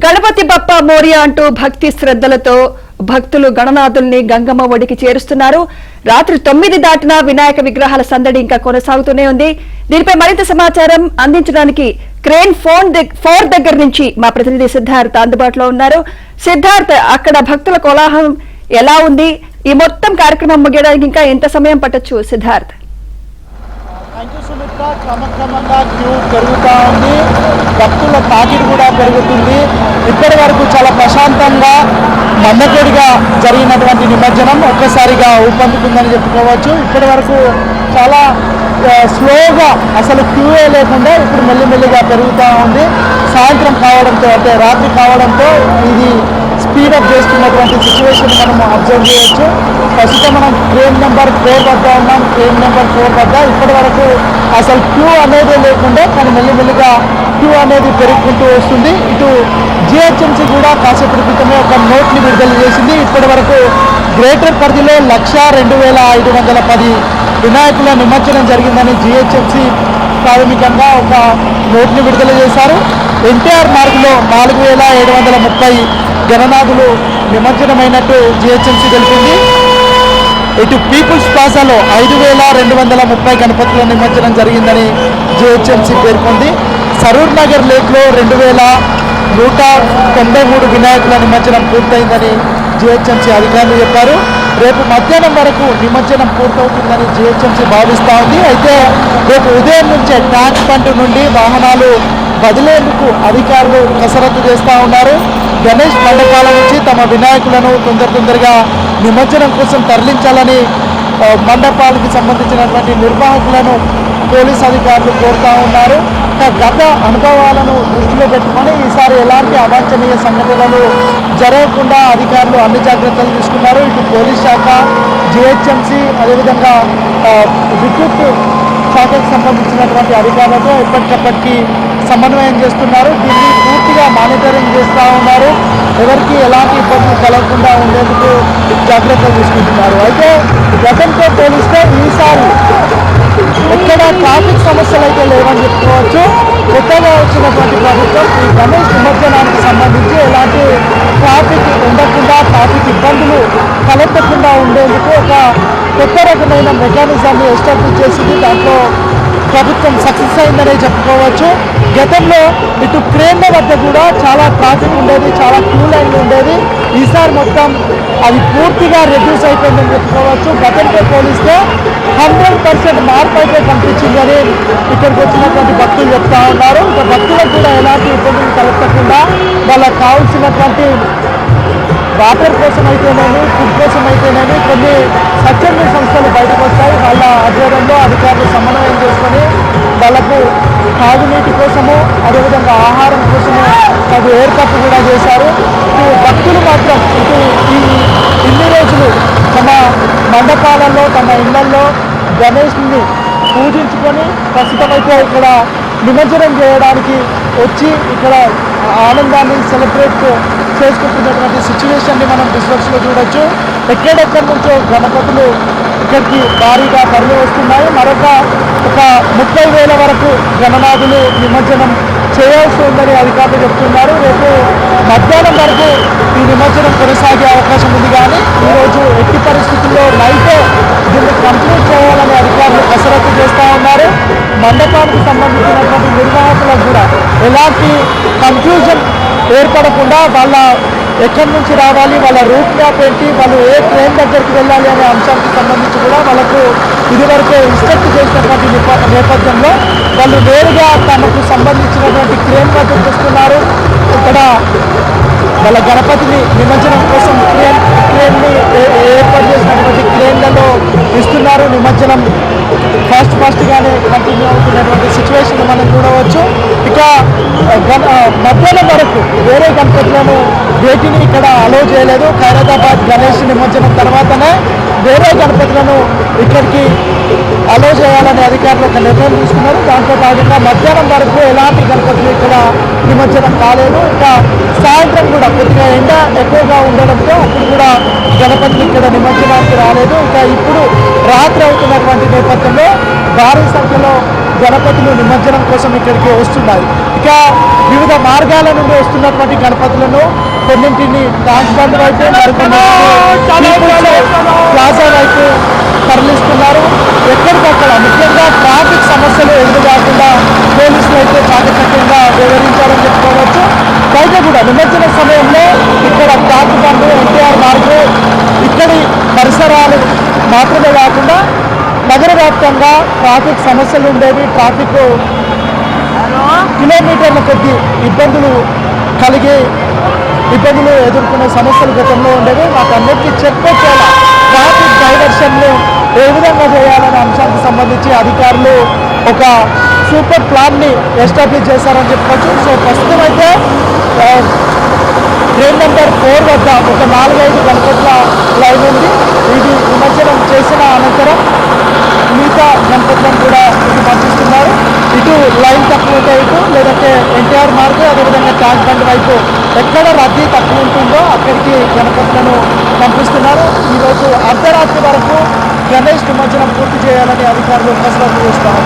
గణపతి బప్ప మోరియా అంటూ భక్తి శ్రద్ధలతో భక్తులు గణనాథుల్ని గంగమ్మ ఒడికి చేరుస్తున్నారు. రాత్రి 9 దాటినా వినాయక విగ్రహాల సందడి ఇంకా కొనసాగుతూనే ఉంది. దీనిపై మరింత సమాచారం అందించడానికి క్రేన్ 4 దగ్గర నుంచి మా ప్రతినిధి సిద్ధార్థ్ అందుబాటులో ఉన్నారు. సిద్ధార్థ్, అక్కడ భక్తుల కోలాహలం ఎలా ఉంది? ఈ మొత్తం కార్యక్రమం ముగియడానికి ఇంకా ఎంత సమయం పట్టొచ్చు? సిద్ధార్థ్. క్రమక్రమంగా క్యూ పెరుగుతూ ఉంది, భక్తుల తాకిడి కూడా పెరుగుతుంది. ఇప్పటి వరకు చాలా ప్రశాంతంగా మందకొడిగా జరిగినటువంటి నిమజ్జనం ఒక్కసారిగా ఊపందుకుందని చెప్పుకోవచ్చు. ఇప్పటి వరకు చాలా స్లోగా అసలు క్యూఏ లేకుండా ఇప్పుడు మెల్లిమెల్లిగా పెరుగుతూ ఉంది. సాయంత్రం కావడంతో అంటే రాత్రి కావడంతో ఇది స్పీడప్ చేస్తున్నటువంటి సిచ్యువేషన్ మనం అబ్జర్వ్ చేయొచ్చు. ప్రస్తుతం మనం ట్రైన్ నెంబర్ 4 వద్ద ఉన్నాం. ట్రైన్ నెంబర్ 4 వద్ద ఇప్పటి వరకు అసలు క్యూ అనేది లేకుండా కానీ మెల్లిమెల్లిగా క్యూ అనేది పెరుగుకుంటూ వస్తుంది. ఇటు జిహెచ్ఎంసీ కూడా కాసేపటి క్రితమే ఒక నోట్ని విడుదల చేసింది. ఇప్పటి వరకు గ్రేటర్ పరిధిలో 1,02,510 వినాయకుల నిమజ్జనం జరిగిందని జిహెచ్ఎంసీ ప్రాథమికంగా ఒక నోట్ని విడుదల చేశారు. ఎన్టీఆర్ మార్గులో 4,730 గణనాథులు నిమజ్జనమైనట్టు జిహెచ్ఎంసీ తెలిపింది. ఇటు పీపుల్స్ ప్లాజాలో 5,230 గణపతుల నిమజ్జనం జరిగిందని జిహెచ్ఎంసీ పేర్కొంది. సరూర్ నగర్ లేక్లో 2,193 వినాయకుల నిమజ్జనం పూర్తయిందని జిహెచ్ఎంసీ అధికారులు చెప్పారు. రేపు మధ్యాహ్నం వరకు నిమజ్జనం పూర్తవుతుందని జిహెచ్ఎంసీ భావిస్తూ ఉంది. అయితే రేపు ఉదయం నుంచే ట్యాంక్ బండ్ నుండి వాహనాలు బదిలేందుకు అధికారులు కసరత్తు చేస్తూ ఉన్నారు. గణేష్ మండపాల నుంచి తమ వినాయకులను తొందరగా నిమజ్జనం కోసం తరలించాలని మండపాలకు సంబంధించినటువంటి నిర్వాహకులను పోలీస్ అధికారులు కోరుతూ ఉన్నారు. గత అనుభవాలను దృష్టిలో పెట్టుకొని ఈసారి ఎలాంటి అవాంఛనీయ సంఘటనలు జరగకుండా అధికారులు అన్ని జాగ్రత్తలు తీసుకున్నారు. ఇటు పోలీస్ శాఖ, జిహెచ్ఎంసీ, అదేవిధంగా విద్యుత్ శాఖకు సంబంధించినటువంటి అధికారులతో ఎప్పటికప్పటికి సమన్వయం చేస్తున్నారు. దీన్ని పూర్తిగా మానిటరింగ్ చేస్తూ ఉన్నారు. ఎవరికి ఎలాంటి ఇబ్బందులు కలగకుండా ఉండేందుకు జాగ్రత్తలు తీసుకుంటున్నారు. అయితే గతంతో పోలిస్తే ఈసారి ఎక్కడ ట్రాఫిక్ సమస్యలు అయితే లేవని చెప్పుకోవచ్చు. కొత్తగా వచ్చినటువంటి ప్రభుత్వం ఈ గణేష్ నిమజ్జనానికి సంబంధించి ఎలాంటి ట్రాఫిక్ ఉండకుండా, ట్రాఫిక్ ఇబ్బందులు కలగకుండా ఉండేందుకు ఒక కొత్త రకమైన మెకానిజాన్ని ఎస్టాబ్లిష్ చేసింది. దాంట్లో ప్రభుత్వం సక్సెస్ అయిందనే చెప్పుకోవచ్చు. గతంలో ఇటు క్రేన్ల వద్ద కూడా చాలా ట్రాఫిక్ ఉండేది, చాలా క్యూ లైన్లు ఉండేది. ఈసారి మొత్తం అది పూర్తిగా రెడ్యూస్ అయిపోయిందని చెప్పుకోవచ్చు. గతంతో పోలిస్తే 100% మార్పు అయితే కనిపించిందని ఇక్కడికి వచ్చినటువంటి భక్తులు చెప్తా ఉన్నారు. ఇక భక్తులకు కూడా ఎలాంటి ఇబ్బందులు కలగకుండా వాళ్ళకి కావాల్సినటువంటి వాటర్ కోసం అయితేనేమి, ఫుడ్ కోసం అయితేనేమి కొన్ని స్వచ్ఛంద సంస్థలు బయటకు వస్తాయి. వాళ్ళ ఆధ్వర్యంలో అధికారులు సమన్వయం చేసుకొని వాళ్ళకు తాగునీటి కోసము, అదేవిధంగా ఆహారం కోసము తగు ఏర్పాటు కూడా చేశారు. ఇటు భక్తులు మాత్రం ఇన్ని రోజులు తమ మండపాలలో, తమ ఇళ్లలో గణేష్ని పూజించుకొని ప్రస్తుతమైతే ఇక్కడ నిమజ్జనం చేయడానికి వచ్చి ఇక్కడ ఆనందాన్ని సెలబ్రేట్ చేసుకుంటున్నటువంటి సిచ్యువేషన్ని మనం విజువల్స్లో చూడొచ్చు. ఎక్కడెక్కడి నుంచో గణపతులు ఇక్కడికి భారీగా తరలి వస్తున్నాయి. మరొక 30,000 వరకు గణనాథులు నిమజ్జనం చేయాల్సి ఉందని అధికారులు చెప్తున్నారు. రేపు మధ్యాహ్నం వరకు ఈ నిమజ్జనం కొనసాగే అవకాశం ఉంది. కానీ ఈరోజు ఎట్టి పరిస్థితుల్లో నైట్ దీన్ని కంప్లీట్ చేయాలని అధికారులు కసరత్తు చేస్తూ ఉన్నారు. మండపానికి సంబంధించినటువంటి నిర్వాహకులకు కూడా ఎలాంటి కన్ఫ్యూజన్ ఏర్పడకుండా వాళ్ళ ఎక్కడి నుంచి రావాలి, వాళ్ళ రూట్ మ్యాప్ ఏంటి, వాళ్ళు ఏ ట్రైన్ దగ్గరికి వెళ్ళాలి అనే అంశానికి సంబంధించి కూడా వాళ్ళకు ఇదివరకే ఇన్స్ట్రక్ట్ చేసినటువంటి నేపథ్యంలో వాళ్ళు నేరుగా తమకు సంబంధించినటువంటి ట్రైన్ వద్దకు వస్తున్నారు. ఇక్కడ వాళ్ళ గణపతిని నిమజ్జనం కోసం ట్రైన్ని ఏర్పాటు చేసినటువంటి ట్రైన్లలో ఇస్తున్నారు. నిమజ్జనం ఫాస్ట్గానే కంటిన్యూ అవుతున్నటువంటి సిచ్యువేషన్ మనం చూడవచ్చు. ఇక మధ్యాహ్నం వరకు వేరే గణపతులను వేటిని ఇక్కడ అలో చేయలేదు. ఖైరతాబాద్ గణేష్ నిమజ్జనం తర్వాతనే వేరే గణపతులను ఇక్కడికి అలో చేయాలని అధికారులు ఒక నిర్ణయం తీసుకున్నారు. దాంట్లో భాగంగా మధ్యాహ్నం వరకు ఎలాంటి గణపతులు ఇక్కడ నిమజ్జనం కాలేదు. ఇంకా సాయంత్రం కూడా కొద్దిగా ఎండ ఎక్కువగా ఉండడంతో అప్పుడు కూడా గణపతులు ఇక్కడ నిమజ్జనానికి రాలేదు. ఇంకా ఇప్పుడు రాత్రి అవుతున్నటువంటి నేపథ్యంలో భారీ సంఖ్యలో గణపతులు నిమజ్జనం కోసం ఇక్కడికి వస్తున్నాయి. ఇక వివిధ మార్గాల నుండి వస్తున్నటువంటి గణపతులను కొన్నింటిని ట్యాంక్ బండ్ వైపు, మరికొన్ని ప్లాజా వైపు తరలిస్తున్నారు. ఎక్కడికక్కడ ముఖ్యంగా ట్రాఫిక్ సమస్యలు ఎదురు కాకుండా పోలీసులు అయితే చాకచక్యంగా వివరించారని చెప్పుకోవచ్చు. బయట కూడా నిమజ్జన సమయంలో ఇక్కడ ట్యాంక్ బండ్, ఎన్టీఆర్ మార్గు, ఇక్కడి పరిసరాలు మాత్రమే కాకుండా నగర వ్యాప్తంగా ట్రాఫిక్ సమస్యలు ఉండేవి. ట్రాఫిక్ కిలోమీటర్ల కొద్ది ఇబ్బందులు ఎదుర్కొనే సమస్యలు గతంలో ఉండేవి. వాటన్నిటికీ చెక్ పెట్టేలా ట్రాఫిక్ డైవర్షన్లు ఏ విధంగా చేయాలనే అంశానికి సంబంధించి అధికారులు ఒక సూపర్ ప్లాన్ని ఎస్టాబ్లిష్ చేశారని చెప్పుకోవచ్చు. సో ప్రస్తుతం అయితే ట్రైన్ నెంబర్ 4 వద్ద ఒక 4-5 గణపతుల లైన్ ఉంది. ఇది నిమజ్జనం చేసిన అనంతరం మిగతా గణపతులను కూడా ఇటు పంపిస్తున్నారు. ఇటు లైన్ తక్కువ ఉంటే ఇటు, లేదంటే ఎన్టీఆర్ మార్గం, అదేవిధంగా ట్యాంక్ బండ్ వైపు ఎక్కడ రద్దీ తక్కువ ఉంటుందో అక్కడికి గణపతులను పంపిస్తున్నారు. ఈరోజు అర్ధరాత్రి వరకు గణేష్ నిమజ్జనం పూర్తి చేయాలని అధికారులు కసరత్తు చేస్తారు.